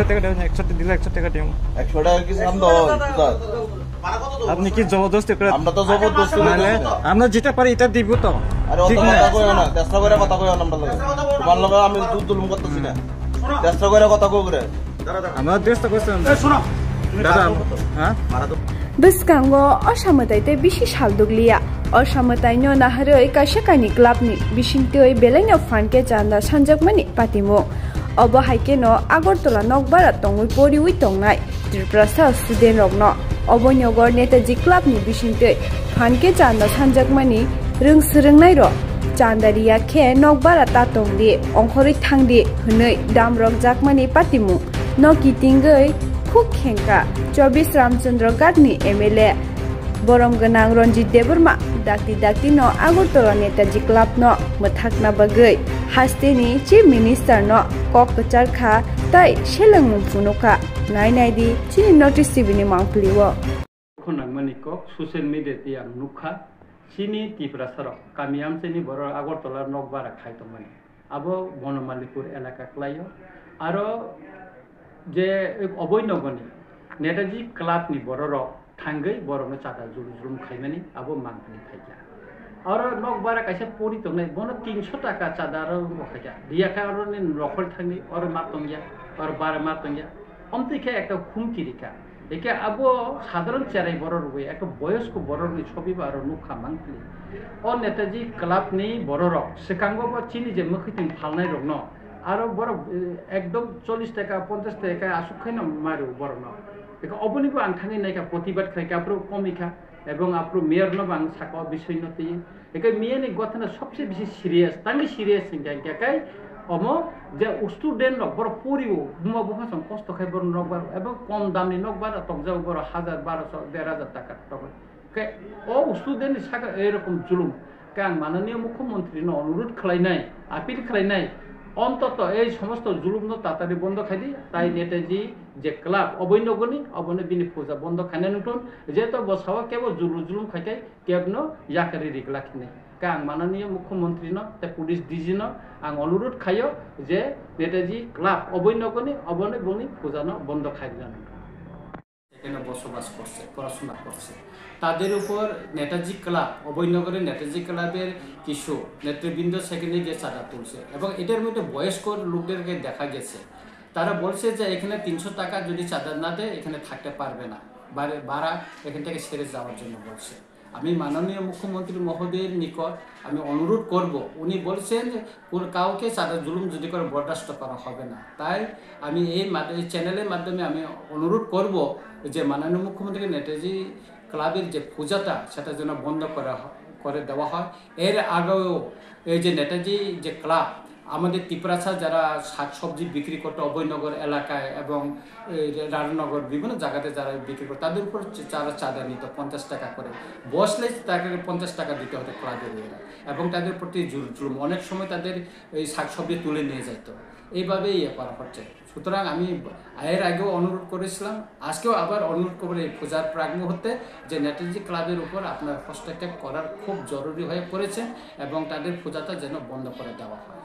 টাকা দেবেন, 100 দিলে 100 টাকা দেবো। 100 টাকা কি সাম দাও? আপনি কি জবরদস্তি করে? আমরা তো জবরদস্তি মানে আমরা যেটা পারি এটা দিব তো। আরে অত কথা কইও না, চেষ্টা করে কথা কইও না। আমরা লাগে তোমার লগে আমি দুলুম করতেছি না, চেষ্টা করে কথা কই করে আমরা চেষ্টা করছিলাম। শোনো দাদা, হ্যাঁ Biskango Oshamataite Bishi Shalduglia Oshamataino Naharoi Kashakani Klapni Bishintoi Beleno Fanke Chanda Sanjakmani Patimo Obo Haikeno Agortola Nokbara Tongui Pori Witongai Triprasa Student Rogno Obo Nyogor Netaji Klapni Bishintoi Fanke Chanda Sanjakmani Rung Surungnairo Chandaria Ke Nokbara Tatongdi Onkhori Thangdi Hunoi Damrok Jakmani Patimu Noki Tingoi Khuk Khenka 24 Ramchandra Gatni MLA Borom Ganang Ronjit Deburma Dakti no Agortola Netaji Club no Mathakna Bagai Hastini Chief Minister no Kok Kacharkha Tai Shelangmung Funuka Naidi Chini Notice Sibini Mangpliwo Khonangmani Kok Social Media Tiang Nukha Chini Tiprasaro Kamiam Chini Boro Agortola Nokbara Khaitomani Abo Bonomalipur Elaka Klayo Aro যে অবৈনগনি নেতাজি ক্লাবনি বড় থাঙ্গৈ বড়নো চাটা zoom খাইমানি আবো মাংনি খাইয়া আর নকবারা কাইসা পরি তো নাই বন 300 টাকা চাদা আর খাইয়া দিয়া খাই আর রখল থাঙ্গি আর মাতঙ্গিয়া আর বারে মাতঙ্গিয়া অমতিকে একটা খুমকিরিকা একে আবো সাধারণ চেরাই বড় রুই একটা বয়স্ক বড় রুই ছবি আর নুখা মাংলি ও নেতাজি ক্লাবনি বড় সেকাঙ্গ চিনি যে মুখিতিং ফালনাই রগ্ন আরো বড় একদম 40 টাকা 50 টাকা আসুক খাই না মারু বড় না অবনিবো আং থাঙি নাইকা প্রতিবাদ খাইকা আপরো কমিকা এবং আপরো মেয়র ন বাং সাকা বিষয় নতি একে মেয়নি গথনা সবচেয়ে বেশি সিরিয়াস তাঙ্গি সিরিয়াস সিংকা কাই অমো যে স্টুডেন্ট বড় পরিও বুমা বুফাসং কষ্ট খাই বড় নকবার এবং কম দামনি নকবার তকজাও বড় 1000 1200 1500 টাকা টাকা কে ও স্টুডেন্ট সাকা এরকম জুলুম কাং মাননীয় মুখ্যমন্ত্রী ন অনুরোধ খালাইনাই আপিল খালাইনাই অন্তত এই সমস্ত জুলুম তাড়াতাড়ি বন্ধ খাই দি তাই নেতাজি যে ক্লাব অবৈনগনি অবনে বিনি পূজা বন্ধ খাইনা নুটন যেহেতু বসাও কেবল জুলুম খাইকাই কেবন ইয়াকারি রিক লাখিনে কাং মাননীয় মুখ্যমন্ত্রী ন তে পুলিশ ডিজি ন আং অনুরোধ খাইও যে নেতাজি ক্লাব অবৈনগনি অবনে বনি পূজা ন বন্ধ খাইনা এখানে বসবাস করছে পড়াশোনা করছে তাদের উপর নেতাজি ক্লাব অবৈনগরের নেতাজি ক্লাবের কিছু নেতৃবৃন্দ সেখানে গিয়ে চাঁদা তুলছে এবং এটার মধ্যে বয়স্ক লোকদেরকে দেখা গেছে তারা বলছে যে এখানে 300 টাকা যদি চাঁদা না দেয় এখানে থাকতে পারবে না ভাড়া এখান থেকে ছেড়ে যাওয়ার জন্য বলছে আমি মাননীয় মুখ্যমন্ত্রী মহোদয়ের নিকট আমি অনুরোধ করব উনি বলছেন যে কাউকে চাঁদা জুলুম যদি করে বরদাস্ত করা হবে না তাই আমি এই চ্যানেলের মাধ্যমে আমি অনুরোধ করব যে মাননীয় মুখ্যমন্ত্রী নেতাজি ক্লাবের যে পূজাটা সেটা যেন বন্ধ করে দেওয়া হয় এর আগেও এই যে নেতাজি যে ক্লাব আমাদের ত্রিপুরাছা যারা শাকসবজি বিক্রি করতে অভয়নগর এলাকায় এবং রাজনগর বিভিন্ন জায়গাতে যারা বিক্রি করে তাদের উপর যারা চাঁদা নিত 50 টাকা করে বসলে তাকে 50 টাকা দিতে হতো ক্লাবের এবং তাদের প্রতি জুলুম অনেক সময় তাদের এই শাকসবজি তুলে নিয়ে যেত এইভাবেই ইয়ে করা হচ্ছে সুতরাং আমি এর আগেও অনুরোধ করেছিলাম আজকেও আবার অনুরোধ করব এই পূজার প্রাক মুহূর্তে যে নেতাজি ক্লাবের উপর আপনার হস্তক্ষেপ করার খুব জরুরি হয়ে পড়েছে এবং তাদের পূজাটা যেন বন্ধ করে দেওয়া হয়।